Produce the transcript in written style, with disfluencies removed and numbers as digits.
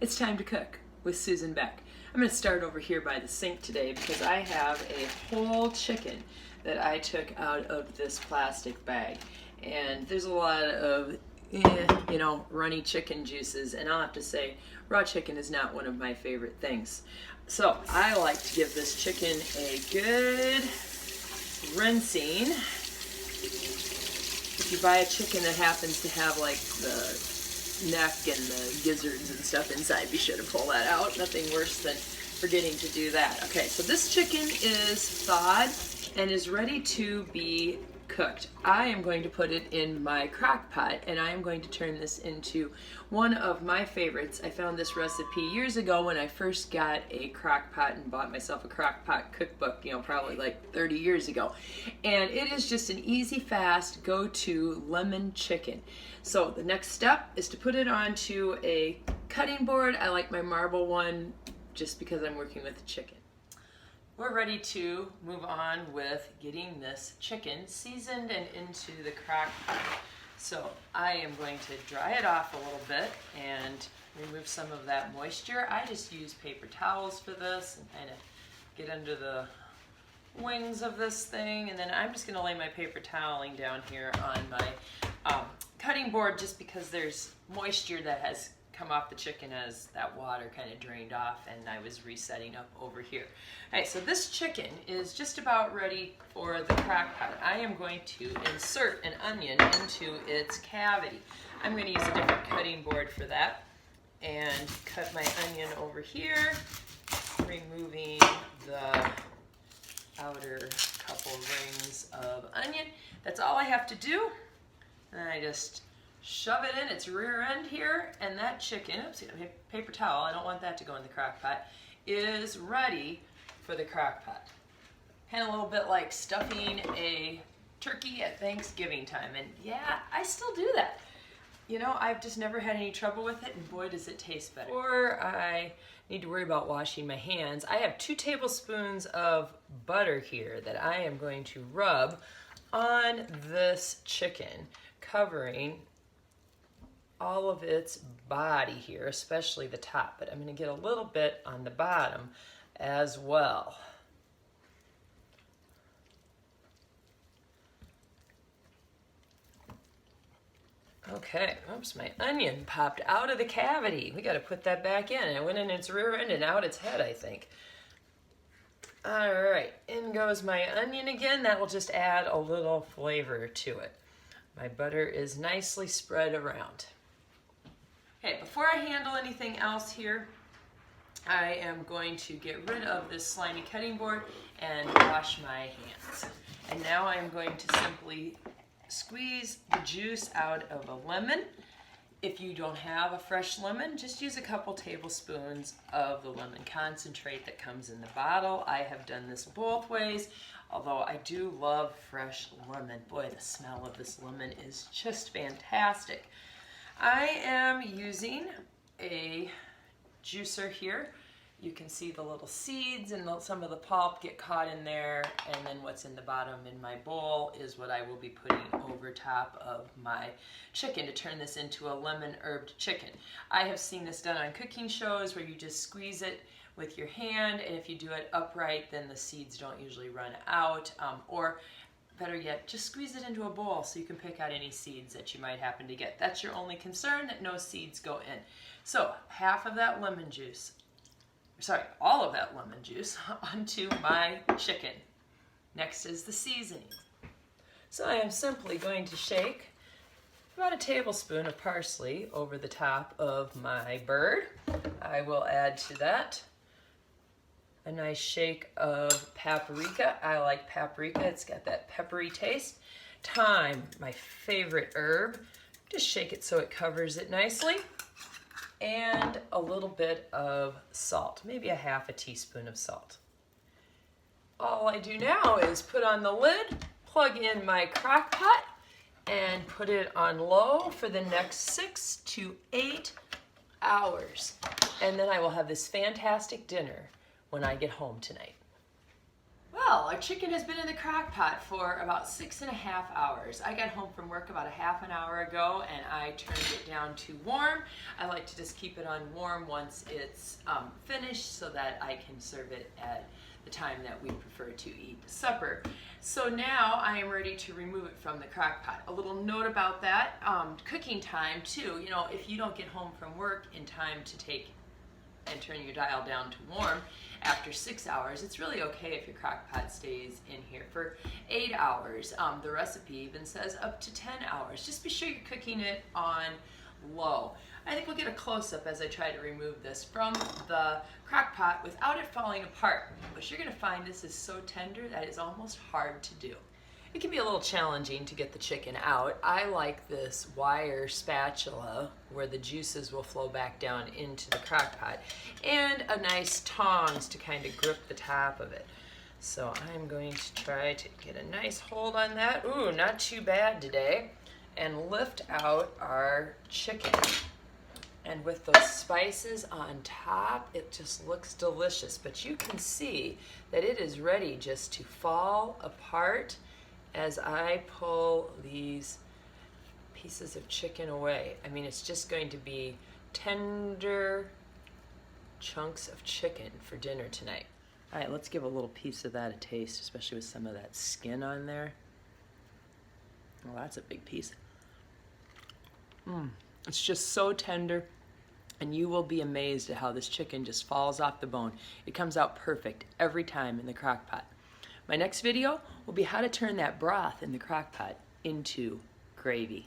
It's time to cook with Susan Beck. I'm going to start over here by the sink today because I have a whole chicken that I took out of this plastic bag. And there's a lot of, runny chicken juices. And I'll have to say, raw chicken is not one of my favorite things. So I like to give this chicken a good rinsing. If you buy a chicken that happens to have like the neck and the gizzards and stuff inside, be sure to pull that out. Nothing worse than forgetting to do that. Okay, so this chicken is thawed and is ready to be cooked. I am going to put it in my crock pot and I am going to turn this into one of my favorites. I found this recipe years ago when I first got a crock pot and bought myself a crock pot cookbook, probably like 30 years ago. And it is just an easy, fast, go-to lemon chicken. So the next step is to put it onto a cutting board. I like my marble one just because I'm working with chicken. We're ready to move on with getting this chicken seasoned and into the crock pot. So I am going to dry it off a little bit and remove some of that moisture. I just use paper towels for this and kind of get under the wings of this thing, and then I'm just going to lay my paper toweling down here on my cutting board just because there's moisture that has come off the chicken as that water kind of drained off and I was resetting up over here. All right, so this chicken is just about ready for the crock pot. I am going to insert an onion into its cavity. I'm going to use a different cutting board for that and cut my onion over here, removing the outer couple rings of onion. That's all I have to do. And I just shove it in its rear end here, and that chicken, oops, paper towel, I don't want that to go in the crock pot, is ready for the crock pot. Kind of a little bit like stuffing a turkey at Thanksgiving time, and yeah, I still do that. I've just never had any trouble with it, and boy does it taste better. Or I need to worry about washing my hands. I have 2 tablespoons of butter here that I am going to rub on this chicken, covering all of its body here, especially the top, but I'm going to get a little bit on the bottom as well. Okay, oops, my onion popped out of the cavity. We got to put that back in. It went in its rear end and out its head, I think. All right, in goes my onion again. That will just add a little flavor to it. My butter is nicely spread around. Okay, before I handle anything else here, I am going to get rid of this slimy cutting board and wash my hands. And now I'm going to simply squeeze the juice out of a lemon. If you don't have a fresh lemon, just use a couple tablespoons of the lemon concentrate that comes in the bottle. I have done this both ways, although I do love fresh lemon. Boy, the smell of this lemon is just fantastic. I am using a juicer here. You can see the little seeds and some of the pulp get caught in there, and then what's in the bottom in my bowl is what I will be putting over top of my chicken to turn this into a lemon herbed chicken. I have seen this done on cooking shows where you just squeeze it with your hand, and if you do it upright, then the seeds don't usually run out, or better yet, just squeeze it into a bowl so you can pick out any seeds that you might happen to get. That's your only concern, that no seeds go in. So half of that lemon juice, all of that lemon juice onto my chicken. Next is the seasoning. So I am simply going to shake about a tablespoon of parsley over the top of my bird. I will add to that a nice shake of paprika. I like paprika, it's got that peppery taste. Thyme, my favorite herb. Just shake it so it covers it nicely. And a little bit of salt, maybe a half a teaspoon of salt. All I do now is put on the lid, plug in my crock pot, and put it on low for the next 6 to 8 hours. And then I will have this fantastic dinner when I get home tonight. Well, our chicken has been in the crock pot for about 6.5 hours. I got home from work about a half an hour ago and I turned it down to warm. I like to just keep it on warm once it's finished so that I can serve it at the time that we prefer to eat supper. So now I am ready to remove it from the crock pot. A little note about that, cooking time too. You know, if you don't get home from work in time to take and turn your dial down to warm after 6 hours, it's really okay if your crock pot stays in here for 8 hours. The recipe even says up to 10 hours. Just be sure you're cooking it on low. I think we'll get a close-up as I try to remove this from the crock pot without it falling apart. But you're going to find this is so tender that it's almost hard to do. It can be a little challenging to get the chicken out. I like this wire spatula where the juices will flow back down into the crock pot, and a nice tongs to kind of grip the top of it. So I'm going to try to get a nice hold on that. Ooh, not too bad today. And lift out our chicken. And with those spices on top, it just looks delicious. But you can see that it is ready just to fall apart as I pull these pieces of chicken away. I mean, it's just going to be tender chunks of chicken for dinner tonight. All right, let's give a little piece of that a taste, especially with some of that skin on there. Well, that's a big piece. It's just so tender, and you will be amazed at how this chicken just falls off the bone. It comes out perfect every time in the crock pot. My next video will be how to turn that broth in the crock pot into gravy.